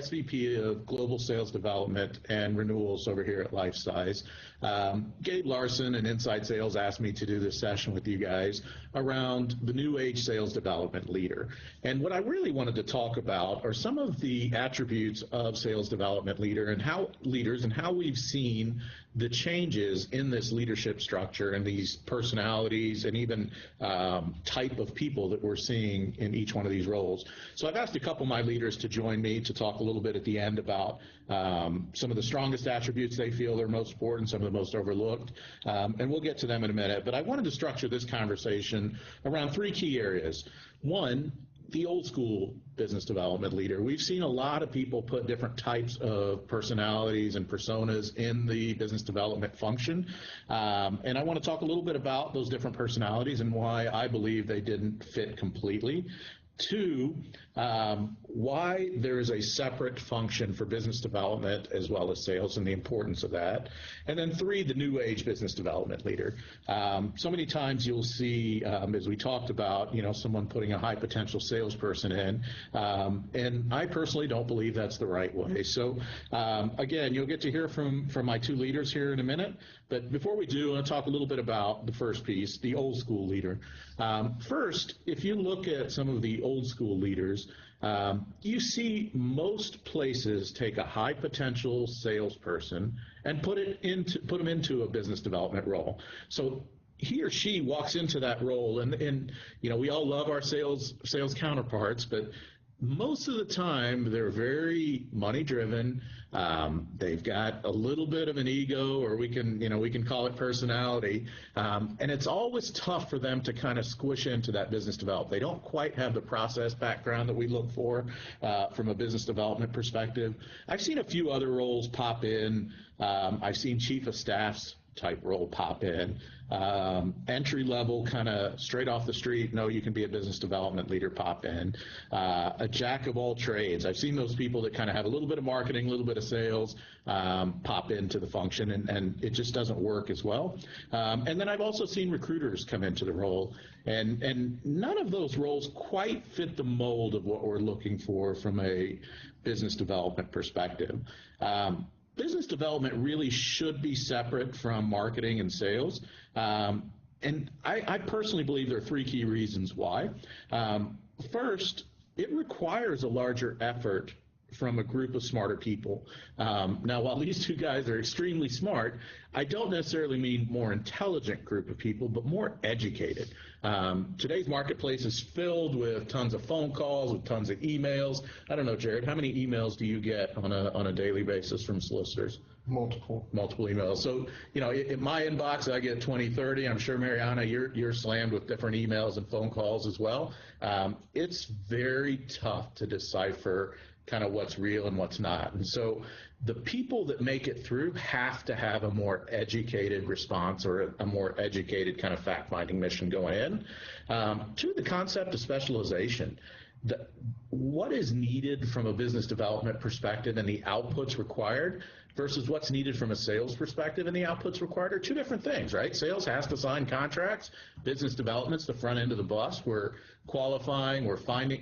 SVP of Global Sales Development and Renewals over here at Lifesize. Gabe Larson and Inside Sales asked me to do this session with you guys around the new age sales development leader. And what I really wanted to talk about are some of the attributes of sales development leaders and how we've seen the changes in this leadership structure and these personalities and even type of people that we're seeing in each one of these roles. So I've asked a couple of my leaders to join me to talk a little bit at the end about some of the strongest attributes they feel are most important, some of the most overlooked, and we'll get to them in a minute. But I wanted to structure this conversation around three key areas. One, the old school business development leader. We've seen a lot of people put different types of personalities and personas in the business development function. And I want to talk a little bit about those different personalities and why I believe they didn't fit completely. Two, why there is a separate function for business development as well as sales and the importance of that. And then three, the new age business development leader. So many times you'll see, as we talked about, someone putting a high potential salesperson in, and I personally don't believe that's the right way. So again, you'll get to hear from my two leaders here in a minute. But before we do, I want to talk a little bit about the first piece, the old school leader. First, if you look at some of the old school leaders, you see most places take a high potential salesperson and put them into a business development role. So he or she walks into that role, and we all love our sales counterparts, but most of the time they're very money driven. They've got a little bit of an ego, or we can call it personality, and it's always tough for them to kind of squish into that business development. They don't quite have the process background that we look for from a business development perspective. I've seen a few other roles pop in. I've seen chief of staffs type role pop in. Entry level, kind of straight off the street, no, you can be a business development leader, pop in. A jack of all trades. I've seen those people that kind of have a little bit of marketing, a little bit of sales, pop into the function, and it just doesn't work as well. And then I've also seen recruiters come into the role, and none of those roles quite fit the mold of what we're looking for from a business development perspective. Business development really should be separate from marketing and sales. And I personally believe there are three key reasons why. First, it requires a larger effort from a group of smarter people. Now, while these two guys are extremely smart, I don't necessarily mean more intelligent group of people, but more educated. Today's marketplace is filled with tons of phone calls, with tons of emails. I don't know, Jared, how many emails do you get on a daily basis from solicitors? Multiple emails. So, in my inbox, I get 20, 30. I'm sure, Mariana, you're slammed with different emails and phone calls as well. It's very tough to decipher kind of what's real and what's not. And so the people that make it through have to have a more educated response or a more educated kind of fact-finding mission going in. To the concept of specialization, what is needed from a business development perspective and the outputs required versus what's needed from a sales perspective and the outputs required are two different things, right? Sales has to sign contracts. Business development's the front end of the bus. We're qualifying, we're finding,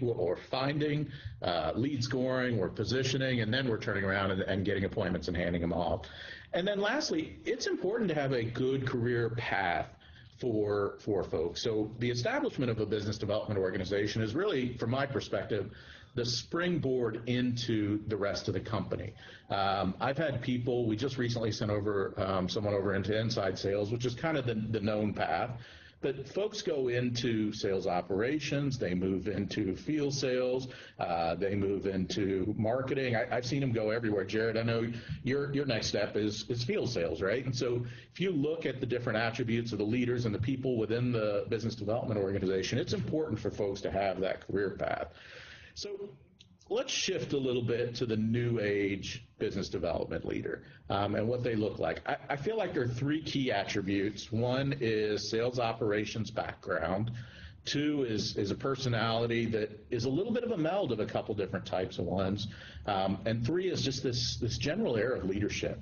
lead scoring, we're positioning, and then we're turning around and getting appointments and handing them off. And then lastly, it's important to have a good career path for folks. So the establishment of a business development organization is really, from my perspective, the springboard into the rest of the company. I've had people, we just recently sent over someone over into inside sales, which is kind of the known path. But folks go into sales operations, they move into field sales, they move into marketing. I've seen them go everywhere. Jared, I know your next step is field sales, right? And so if you look at the different attributes of the leaders and the people within the business development organization, it's important for folks to have that career path. So let's shift a little bit to the new age business development leader and what they look like. I feel like there are three key attributes. One is sales operations background. Two is a personality that is a little bit of a meld of a couple different types of ones. And three is just this general air of leadership.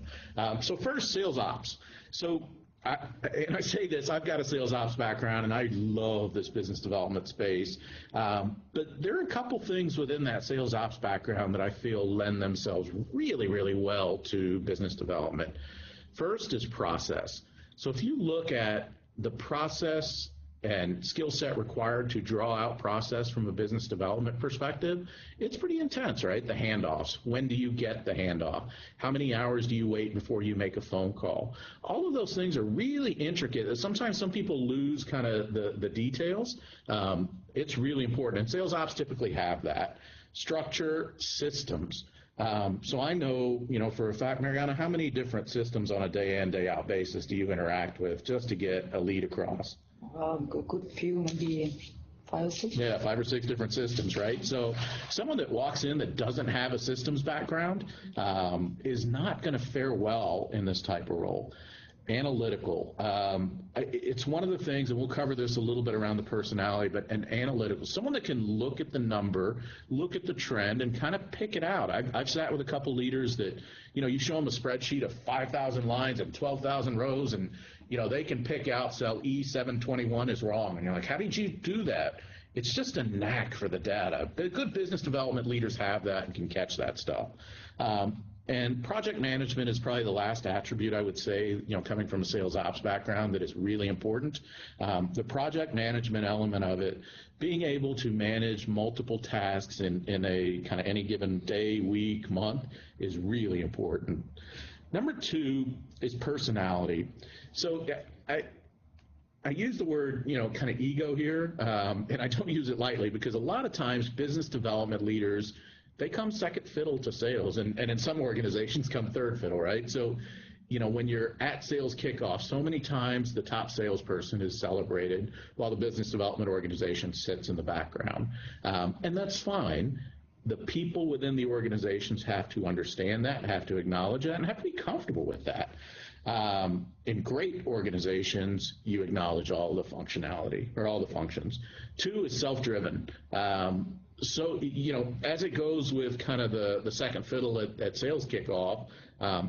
So first, sales ops. So and I say this, I've got a sales ops background, and I love this business development space. But there are a couple things within that sales ops background that I feel lend themselves really, really well to business development. First is process. So if you look at the process and skill set required to draw out process from a business development perspective, it's pretty intense, right? The handoffs. When do you get the handoff? How many hours do you wait before you make a phone call? All of those things are really intricate. Sometimes some people lose kind of the details. It's really important. And sales ops typically have that. Structure, systems. So I know, for a fact, Mariana, how many different systems on a day in, day out basis do you interact with just to get a lead across? A good few, maybe 5 or 6. Yeah, 5 or 6 different systems, right? So someone that walks in that doesn't have a systems background is not going to fare well in this type of role. Analytical. It's one of the things, and we'll cover this a little bit around the personality, but an analytical, someone that can look at the number, look at the trend, and kind of pick it out. I've sat with a couple leaders that, you show them a spreadsheet of 5,000 lines and 12,000 rows, and, they can pick out cell E721 is wrong. And you're like, how did you do that? It's just a knack for the data. Good business development leaders have that and can catch that stuff. And project management is probably the last attribute I would say, coming from a sales ops background, that is really important. The project management element of it, being able to manage multiple tasks in a kind of any given day, week, month is really important. Number 2 is personality. So I use the word, kind of ego here, and I don't use it lightly because a lot of times business development leaders, they come second fiddle to sales, and in some organizations come third fiddle, right? So, when you're at sales kickoff, so many times the top salesperson is celebrated while the business development organization sits in the background. And that's fine. The people within the organizations have to understand that, have to acknowledge that, and have to be comfortable with that. In great organizations, you acknowledge all the functionality or all the functions. 2 is self-driven. So, as it goes with kind of the second fiddle at sales kickoff,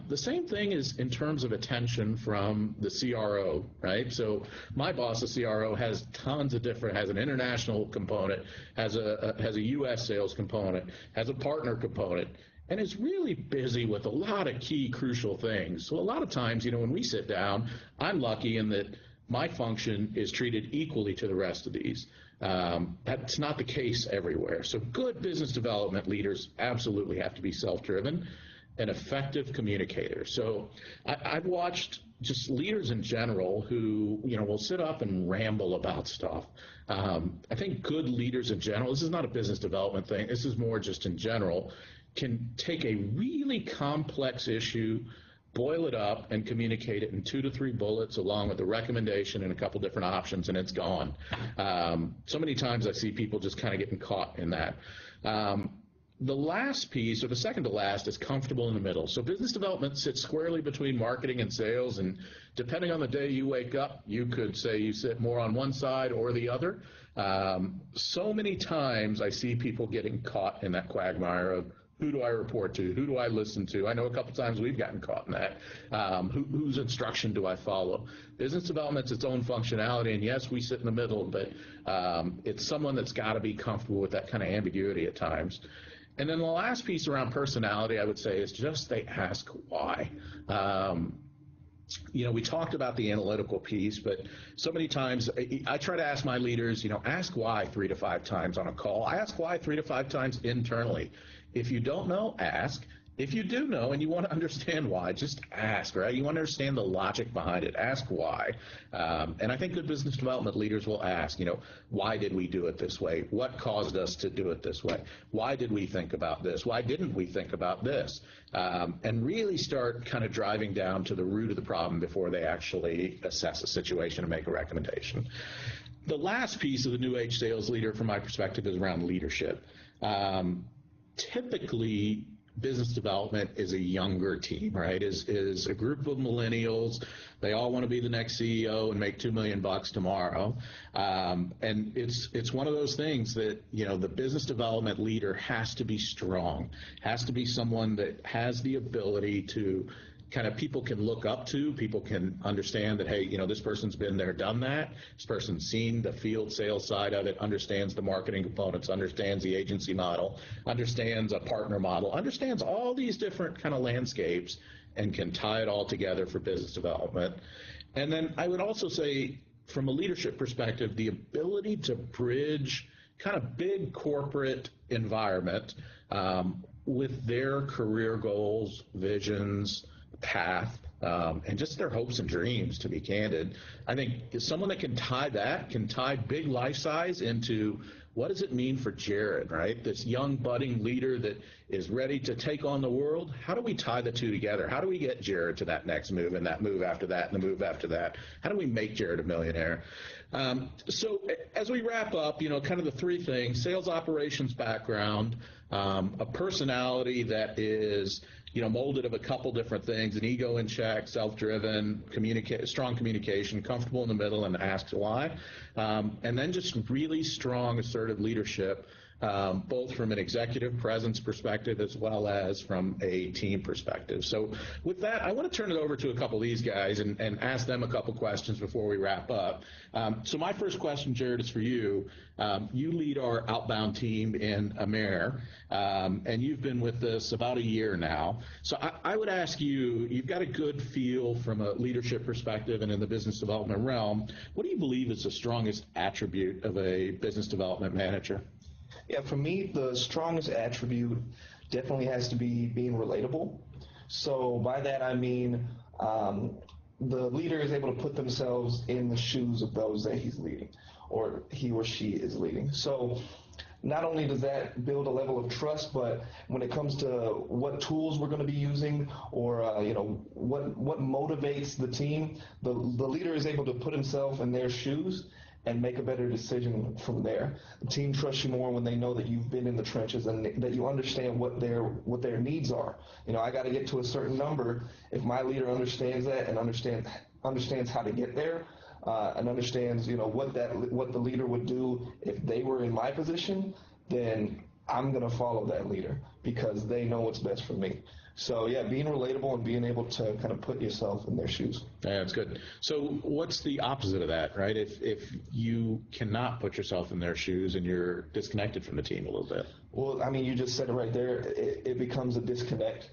the same thing is in terms of attention from the CRO, right? So my boss, the CRO, has tons of different, has an international component, has a U.S. sales component, has a partner component, and is really busy with a lot of key crucial things. So a lot of times, when we sit down, I'm lucky in that my function is treated equally to the rest of these. That's not the case everywhere. So good business development leaders absolutely have to be self-driven and effective communicators. So I've watched just leaders in general who, will sit up and ramble about stuff. I think good leaders in general, this is not a business development thing, this is more just in general, can take a really complex issue, boil it up, and communicate it in 2 to 3 bullets along with a recommendation and a couple different options, and it's gone. So many times I see people just kind of getting caught in that. The last piece, or the second to last, is comfortable in the middle. So business development sits squarely between marketing and sales, and depending on the day you wake up, you could say you sit more on one side or the other. So many times I see people getting caught in that quagmire of, who do I report to? Who do I listen to? I know a couple times we've gotten caught in that. Whose instruction do I follow? Business development's its own functionality, and yes, we sit in the middle, but it's someone that's got to be comfortable with that kind of ambiguity at times. And then the last piece around personality, I would say, is just they ask why. We talked about the analytical piece, but so many times I try to ask my leaders, ask why 3 to 5 times on a call. I ask why 3 to 5 times internally. If you don't know, ask. If you do know and you want to understand why, just ask, right? You want to understand the logic behind it. Ask why. And I think good business development leaders will ask, why did we do it this way? What caused us to do it this way? Why did we think about this? Why didn't we think about this? And really start kind of driving down to the root of the problem before they actually assess a situation and make a recommendation. The last piece of the new age sales leader, from my perspective, is around leadership. Typically, business development is a younger team, right? Is a group of millennials. They all want to be the next CEO and make $2 million tomorrow. And it's one of those things that, the business development leader has to be strong, has to be someone that has the ability to kind of people can look up to, people can understand that, hey, you know, this person's been there, done that. This person's seen the field sales side of it, understands the marketing components, understands the agency model, understands a partner model, understands all these different kind of landscapes, and can tie it all together for business development. And then I would also say, from a leadership perspective, the ability to bridge kind of big corporate environment with their career goals, visions, path, and just their hopes and dreams, to be candid. I think someone that can tie big life size into what does it mean for Jared, right? This young budding leader that is ready to take on the world. How do we tie the two together? How do we get Jared to that next move and that move after that and the move after that? How do we make Jared a millionaire? So as we wrap up, you know, kind of the three things: sales operations background, a personality that is, you know, molded of a couple different things: an ego in check, self-driven, strong communication, comfortable in the middle, and asks why. And then just really strong, assertive leadership, both from an executive presence perspective as well as from a team perspective. So with that, I want to turn it over to a couple of these guys and ask them a couple questions before we wrap up. So my first question, Jared, is for you. You lead our outbound team in AMER, and you've been with us about a year now. So I would ask you, you've got a good feel from a leadership perspective and in the business development realm. What do you believe is the strongest attribute of a business development manager? Yeah, for me, the strongest attribute definitely has to be being relatable. So by that I mean the leader is able to put themselves in the shoes of those that he's leading, or he or she is leading. So not only does that build a level of trust, but when it comes to what tools we're going to be using, or you know, what motivates the team, the leader is able to put himself in their shoes and make a better decision from there. The team trusts you more when they know that you've been in the trenches and that you understand what their needs are. You know, I got to get to a certain number. If my leader understands that and understands how to get there, and understands, you know, what the leader would do if they were in my position, then I'm going to follow that leader because they know what's best for me. So, yeah, being relatable and being able to kind of put yourself in their shoes. Yeah, that's good. So what's the opposite of that, right? If you cannot put yourself in their shoes and you're disconnected from the team a little bit? Well, I mean, you just said it right there. It becomes a disconnect.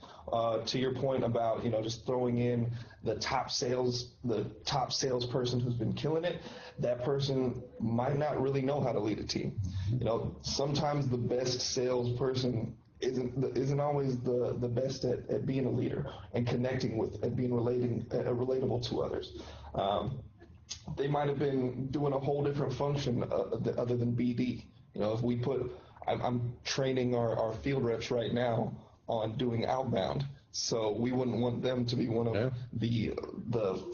To your point about, you know, just throwing in the top salesperson who's been killing it, that person might not really know how to lead a team. You know, sometimes the best salesperson isn't always the best at being a leader and connecting with and being relatable to others. They might have been doing a whole different function other than BD. You know, if we I'm training our field reps right now on doing outbound. So we wouldn't want them to be one of the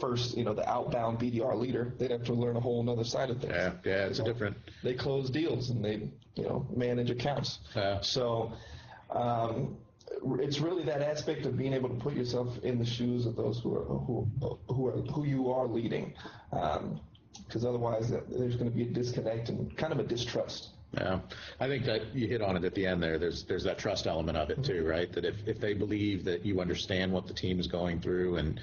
first, you know, the outbound BDR leader. They'd have to learn a whole other side of things. Yeah, it's different. They close deals and they, you know, manage accounts. So it's really that aspect of being able to put yourself in the shoes of those who you are leading, because otherwise there's going to be a disconnect and kind of a distrust. Yeah, I think that you hit on it at the end there. There's that trust element of it too, right? That if they believe that you understand what the team is going through and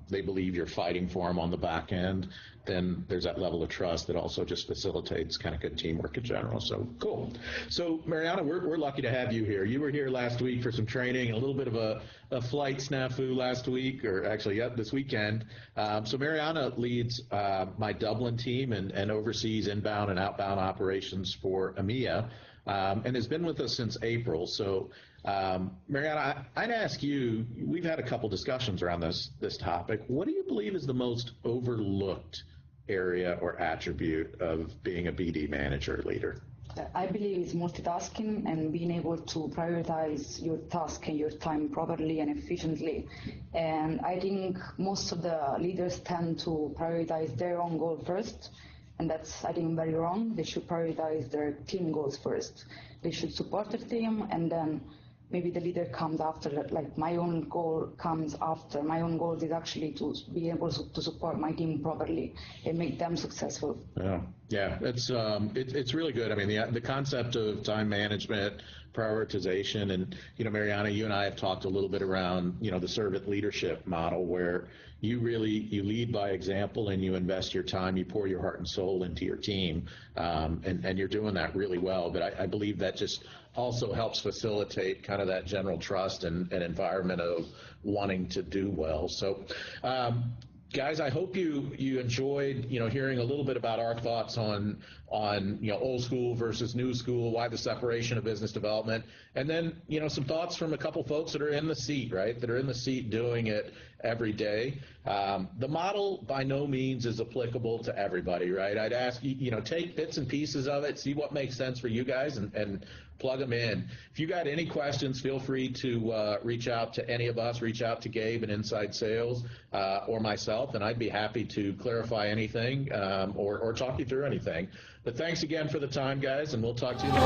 they believe you're fighting for them on the back end, then there's that level of trust that also just facilitates kind of good teamwork in general. So cool. So Mariana, we're lucky to have you here. You were here last week for some training, a little bit of a flight snafu last week, or actually this weekend. So Mariana leads my Dublin team and oversees inbound and outbound operations for EMEA, and has been with us since April. So Mariana, I'd ask you, we've had a couple discussions around this topic. What do you believe is the most overlooked area or attribute of being a BD manager leader? I believe it's multitasking and being able to prioritize your task and your time properly and efficiently. And I think most of the leaders tend to prioritize their own goal first, and that's, I think, very wrong. They should prioritize their team goals first. They should support their team, and then maybe the leader comes after. Like, my own goal comes after. My own goal is actually to be able to support my team properly and make them successful. Yeah, it's really good. I mean, the concept of time management, prioritization, and Mariana, you and I have talked a little bit around the servant leadership model, where you lead by example and you invest your time, you pour your heart and soul into your team, and you're doing that really well. But I believe that just also helps facilitate kind of that general trust and environment of wanting to do well. So. Guys, I hope you enjoyed hearing a little bit about our thoughts on old school versus new school, why the separation of business development, and then some thoughts from a couple folks that are in the seat, right? That are in the seat doing it every day. The model by no means is applicable to everybody, right? I'd ask you take bits and pieces of it, see what makes sense for you guys, and plug them in. If you got any questions, feel free to reach out to any of us, reach out to Gabe in Inside Sales or myself, and I'd be happy to clarify anything or talk you through anything. But thanks again for the time, guys, and we'll talk to you later.